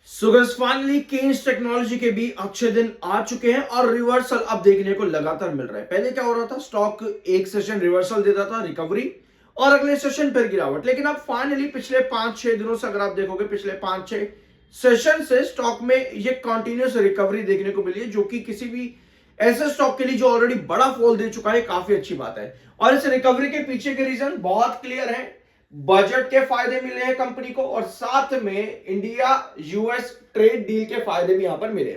सो guys finally Kaynes technology के भी अच्छे दिन आ चुके हैं और रिवर्सल अब देखने को लगातार मिल रहा है। पहले क्या हो रहा था, स्टॉक एक सेशन रिवर्सल देता था, रिकवरी, और अगले सेशन फिर गिरावट। लेकिन अब फाइनली पिछले 5-6 दिनों से अगर आप देखोगे, पिछले 5-6 सेशन से स्टॉक में ये कंटिन्यूस रिकवरी देखने को मिली है, जो कि किसी भी ऐसे स्टॉक के लिए जो ऑलरेडी बड़ा फॉल दे चुका है काफी अच्छी बात है। और इस रिकवरी के पीछे के रीजन बहुत क्लियर है। बजट के फायदे मिले हैं कंपनी को, और साथ में इंडिया यूएस ट्रेड डील के फायदे भी यहां पर मिले।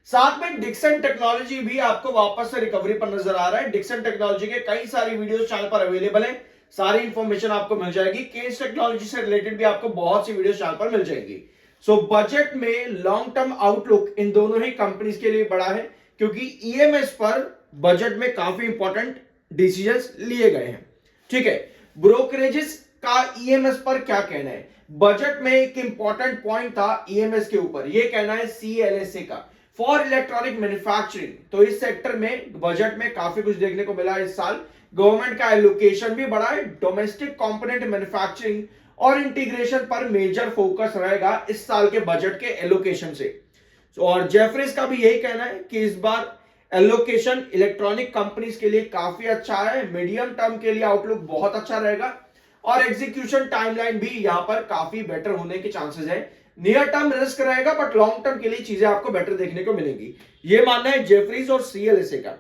साथ में डिक्सन टेक्नोलॉजी भी आपको वापस से रिकवरी पर नजर आ रहा है। डिक्सन टेक्नोलॉजी के कई सारी वीडियोस चैनल पर अवेलेबल है, सारी इंफॉर्मेशन आपको मिल जाएगी। केस टेक्नोलॉजी से रिलेटेड भी आपको बहुत सी वीडियो चैनल पर मिल जाएगी। सो बजट में लॉन्ग टर्म आउटलुक इन दोनों ही कंपनीज के लिए बड़ा है, क्योंकि ईएमएस पर बजट में काफी इंपॉर्टेंट डिसीजंस लिए गए हैं। ठीक है, ब्रोकरेजेस का ईएमएस पर क्या कहना है? बजट में एक इंपॉर्टेंट पॉइंट था ईएमएस के ऊपर, यह कहना है सीएलएसए का, फॉर इलेक्ट्रॉनिक मैन्युफैक्चरिंग। तो इस सेक्टर में बजट में काफी कुछ देखने को मिला इस साल। गवर्नमेंट का एलोकेशन भी बढ़ा है। डोमेस्टिक कंपोनेंट मैन्युफैक्चरिंग और इंटीग्रेशन पर मेजर फोकस रहेगा इस साल के बजट के एलोकेशन से। और जेफरीज का भी यही कहना है कि इस बार एलोकेशन इलेक्ट्रॉनिक कंपनीज के लिए काफी अच्छा है। मीडियम टर्म के लिए आउटलुक बहुत अच्छा रहेगा, और एग्जीक्यूशन टाइमलाइन भी यहां पर काफी बेटर होने के चांसेस है। नियर टर्म रिस्क रहेगा, बट लॉन्ग टर्म के लिए चीजें आपको बेटर देखने को मिलेंगी, ये मानना है जेफरीज और सीएलएसए का।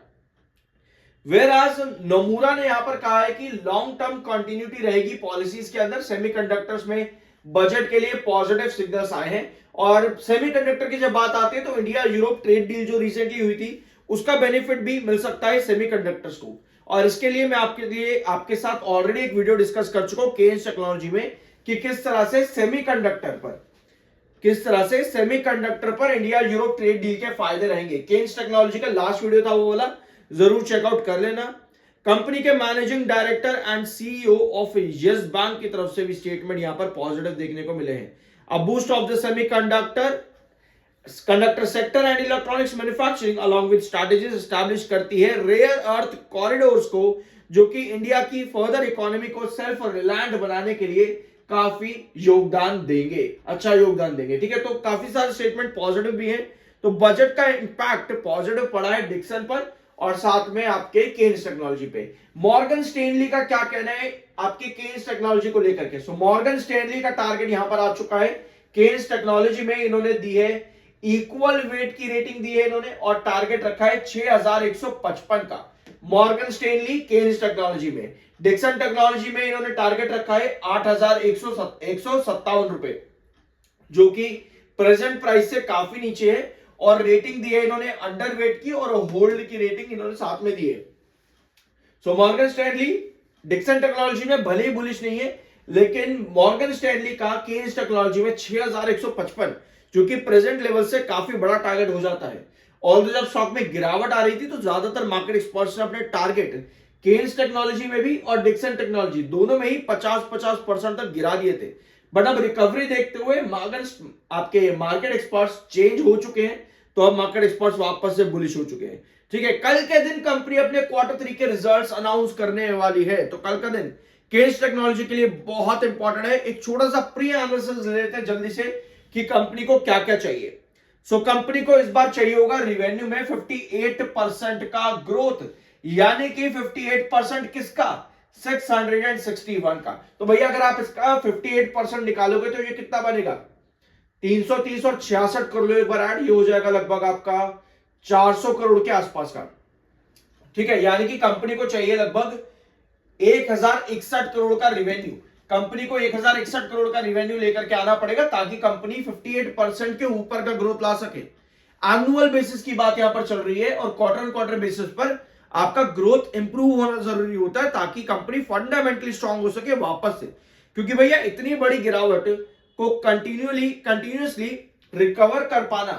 वेराज नोमुरा ने यहां पर कहा है कि लॉन्ग टर्म कंटिन्यूटी रहेगी पॉलिसीज के अंदर। सेमीकंडक्टर्स में बजट के लिए पॉजिटिव सिग्नल्स आए हैं, और सेमीकंडक्टर की जब बात आती है तो इंडिया यूरोप ट्रेड डील जो रिसेंटली हुई थी, उसका बेनिफिट भी मिल सकता है सेमीकंडक्टर्स को। और इसके लिए मैं आपके साथ ऑलरेडी एक वीडियो डिस्कस कर चुका हूं केन्स टेक्नोलॉजी में, कि किस तरह से सेमीकंडक्टर पर इंडिया यूरोप ट्रेड डील के फायदे रहेंगे। केन्स टेक्नोलॉजी का लास्ट वीडियो था वो वाला, जरूर चेकआउट कर लेना। कंपनी के managing director and CEO of yes bank की तरफ से भी स्टेटमेंट यहां पर पॉजिटिव देखने को मिले हैं। A boost of the semiconductor sector and electronics manufacturing along with strategies establish करती है रेयर अर्थ कॉरिडोर्स को, जो कि इंडिया की फर्दर इकोनॉमी को सेल्फ रिलायंट बनाने के लिए काफी योगदान देंगे, अच्छा योगदान देंगे। ठीक है, तो काफी सारे स्टेटमेंट पॉजिटिव भी हैं। तो बजट का इंपैक्ट पॉजिटिव पड़ा है डिक्सन पर, और साथ में आपके केन्स टेक्नोलॉजी पे। मॉर्गन स्टैनली का क्या कहना है आपके केन्स टेक्नोलॉजी को लेकर के? सो मॉर्गन स्टैनली का टारगेट यहां पर आ चुका है। केन्स टेक्नोलॉजी में इन्होंने दी है इक्वल वेट की रेटिंग दी है इन्होंने, और टारगेट रखा है 6155 का। मॉर्गन स्टैनली केन्स टेक्नोलॉजी में। डिक्सन टेक्नोलॉजी में इन्होंने टारगेट रखा है 8157 रुपए, जो कि प्रेजेंट प्राइस से काफी नीचे है। और रेटिंग दी है इन्होंने अंडर वेट की, और होल्ड की रेटिंग इन्होंने साथ में दी है। सो मॉर्गन स्टैनली डिक्सन टेक्नोलॉजी में भले ही बुलिश नहीं है, लेकिन मॉर्गन स्टैनली का केन्स टेक्नोलॉजी में 6155, जो कि प्रेजेंट लेवल से काफी बड़ा टारगेट हो जाता है। और जब स्टॉक में गिरावट आ रही थी तो ज्यादातर मार्केट एक्सपर्ट्स ने अपने टारगेट केन्स टेक्नोलॉजी में भी और डिक्सन टेक्नोलॉजी दोनों में ही 50-50% तक गिरा दिए थे। बट अब रिकवरी देखते हुए आपके मार्केट एक्सपर्ट्स चेंज हो चुके हैं, तो अब मार्केट एक्सपर्ट्स वापस से बुलिश हो चुके हैं। ठीक है, कल के दिन कंपनी अपने Q3 के रिजल्ट्स अनाउंस करने वाली है, तो कल का दिन केन्स टेक्नोलॉजी के लिए बहुत इंपॉर्टेंट है। एक छोटा सा प्री एनालिसिस ले लेते हैं जल्दी से कि कंपनी को क्या क्या चाहिए। सो कंपनी को इस बार चाहिए होगा रिवेन्यू में 58% का ग्रोथ, यानी कि 58% किसका? 661 का। तो भैया अगर आप इसका 58% निकालोगे तो ये कितना बनेगा? 330 और 66 कर लो एक बार ऐड, ये हो जाएगा लगभग आपका 400 करोड़ के आसपास का। ठीक है, यानी कि कंपनी को चाहिए लगभग 1061 करोड़ का रिवेन्यू। कंपनी को 1061 करोड़ का रिवेन्यू लेकर के आना पड़ेगा, ताकि कंपनी 58% के ऊपर का ग्रोथ ला सके। एनुअल बेसिस की बात यहां पर चल रही है, और क्वार्टर ऑन क्वार्टर बेसिस पर आपका ग्रोथ इंप्रूव होना जरूरी होता है, ताकि कंपनी फंडामेंटली स्ट्रांग हो सके वापस से। क्योंकि भैया इतनी बड़ी गिरावट को कंटिन्यूसली रिकवर कर पाना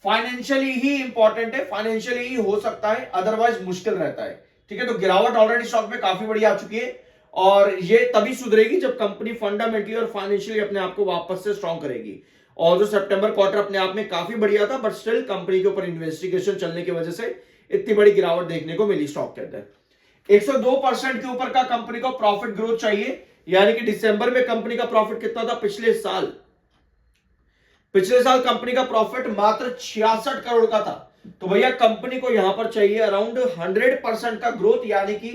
फाइनेंशियली ही इंपॉर्टेंट है, फाइनेंशियली ही हो सकता है, अदरवाइज मुश्किल रहता है। ठीक है, तो गिरावट ऑलरेडी स्टॉक में काफी बड़ी आ चुकी है, और ये तभी सुधरेगी जब कंपनी फंडामेंटली और फाइनेंशियली अपने आप को वापस से स्ट्रांग करेगी। और जो सितंबर क्वार्टर अपने आप में काफी बढ़िया था, बट स्टिल कंपनी के ऊपर इन्वेस्टिगेशन चलने की वजह से इतनी बड़ी गिरावट देखने को मिली स्टॉक के अंदर। 102% के ऊपर का कंपनी को प्रॉफिट ग्रोथ चाहिए, यानी कि दिसंबर में कंपनी का प्रॉफिट कितना था पिछले साल? पिछले साल कंपनी का प्रॉफिट मात्र 66 करोड़ का था। तो भैया कंपनी को यहां पर चाहिए अराउंड 100% का ग्रोथ, यानी कि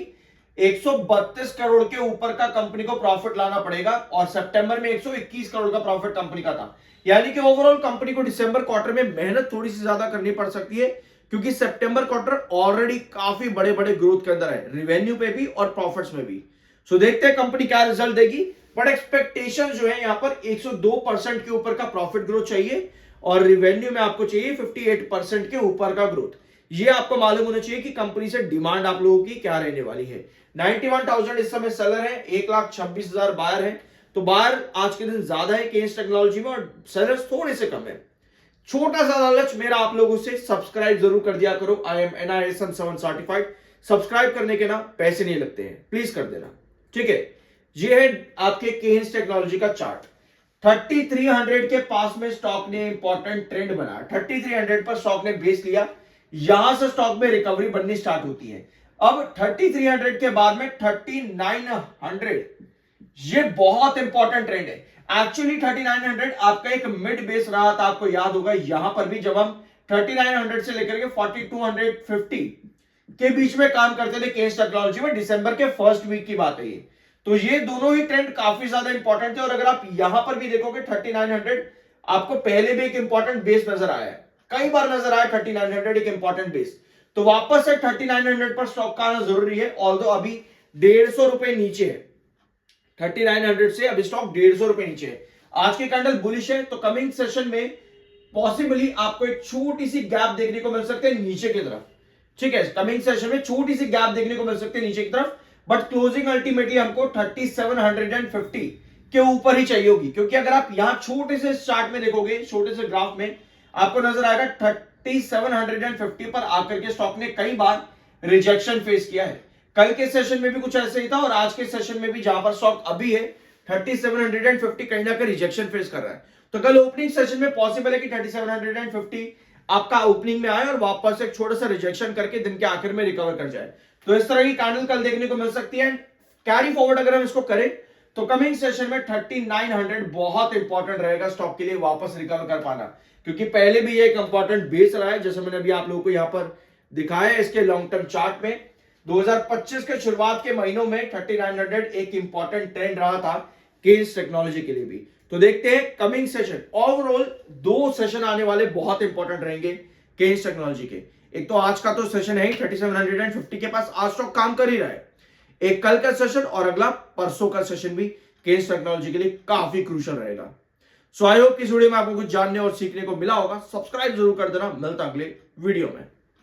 132 करोड़ के ऊपर का कंपनी को प्रॉफिट लाना पड़ेगा। और सितंबर में 121 करोड़ का प्रॉफिट कंपनी का था, यानी कि ओवरऑल कंपनी को दिसंबर क्वार्टर में मेहनत थोड़ी सी ज्यादा करनी पड़ सकती है, क्योंकि सितंबर क्वार्टर ऑलरेडी काफी बड़े बड़े ग्रोथ के अंदर है, रिवेन्यू पे भी और प्रॉफिट्स में भी। सो देखते हैं कंपनी क्या रिजल्ट देगी, बट एक्सपेक्टेशन जो है यहां पर 102% के ऊपर का प्रॉफिट ग्रोथ चाहिए और रिवेन्यू में आपको चाहिए 58% के ऊपर का ग्रोथ। ये आपको मालूम होना चाहिए कि कंपनी से डिमांड आप लोगों की क्या रहने वाली है। 91,000 इस समय सेलर है, 1,26,000 बायर है। तो बायर आज के दिन ज्यादा है केन्स टेक्नोलॉजी में और सेलर्स थोड़े से कम है। छोटा सा लालच मेरा आप लोगों से, सब्सक्राइब जरूर कर दिया करो। I am NISM 7 certified. Subscribe करने के ना पैसे नहीं लगते हैं, प्लीज कर देना, ठीक है। ये है आपके केन्स टेक्नोलॉजी का चार्ट। 3300 के पास में स्टॉक ने इंपॉर्टेंट ट्रेंड बना, 3300 पर स्टॉक ने बेस लिया, यहां से स्टॉक में रिकवरी बननी स्टार्ट होती है। अब 3300 के बाद में 3900, ये बहुत इंपॉर्टेंट ट्रेंड है। एक्चुअली 3900 आपका एक मिड बेस रहा था, आपको याद होगा। यहां पर भी जब हम 3900 से लेकर के 4250 के बीच में काम करते थे केन्स टेक्नोलॉजी में, दिसंबर के फर्स्ट वीक की बात है ये। तो ये दोनों ही ट्रेंड काफी ज्यादा इंपॉर्टेंट थे। और अगर आप यहां पर भी देखोगे 3900 आपको पहले भी एक इंपॉर्टेंट बेस नजर आया है, कई बार नजर आया 3900 एक इंपॉर्टेंट बेस। तो वापस से 3900 पर स्टॉक का आना जरूरी है, ऑल्दो अभी 150 रुपए नीचे है। 3900 से अभी स्टॉक 150 रुपए नीचे है। आज की कैंडल बुलिश है, तो कमिंग सेशन में पॉसिबली आपको एक छोटी सी गैप देखने को मिल सकते हैं नीचे की तरफ, ठीक है। कमिंग सेशन में छोटी सी गैप देखने को मिल सकते हैं नीचे की तरफ, बट क्लोजिंग अल्टीमेटली हमको 3750 के ऊपर ही चाहिए होगी। क्योंकि अगर आप यहां छोटे से चार्ट में देखोगे, छोटे से ग्राफ में आपको नजर आएगा 3750 पर आकर के स्टॉक ने कई बार रिजेक्शन फेस किया है। कल के सेशन में भी कुछ ऐसे ही था और आज के सेशन में भी जहां पर स्टॉक अभी है 3750 कहीं ना कहीं रिजेक्शन फेस कर रहा है। तो कल ओपनिंग सेशन में पॉसिबल है कि 3750 आपका ओपनिंग में आए और वापस एक छोटा सा रिजेक्शन करके दिन के आखिर में रिकवर कर जाए। तो इस तरह की कैंडल कल देखने को मिल सकती है। कैरी फॉरवर्ड अगर हम इसको करें तो कमिंग सेशन में 3900 बहुत इंपॉर्टेंट रहेगा स्टॉक के लिए वापस रिकवर कर पाना, क्योंकि पहले भी ये एक इंपॉर्टेंट बेस रहा है, जैसे मैंने अभी आप लोगों को यहां पर दिखाया है इसके लॉन्ग टर्म चार्ट में। 2025 के शुरुआत के महीनों में 3900 एक इंपॉर्टेंट ट्रेंड रहा था केन्स टेक्नोलॉजी के लिए भी। तो देखते हैं कमिंग सेशन। ओवरऑल 2 सेशन आने वाले बहुत इंपॉर्टेंट रहेंगे केन्स टेक्नोलॉजी के। एक तो आज का तो सेशन है ही 3750 के पास, आज स्टॉक काम कर ही रहा है। एक कल का सेशन और अगला परसों का सेशन भी केन्स टेक्नोलॉजी के लिए काफी क्रूशियल रहेगा। सो आई होप कि इस वीडियो में आपको कुछ जानने और सीखने को मिला होगा। सब्सक्राइब जरूर कर देना, मिलता अगले वीडियो में।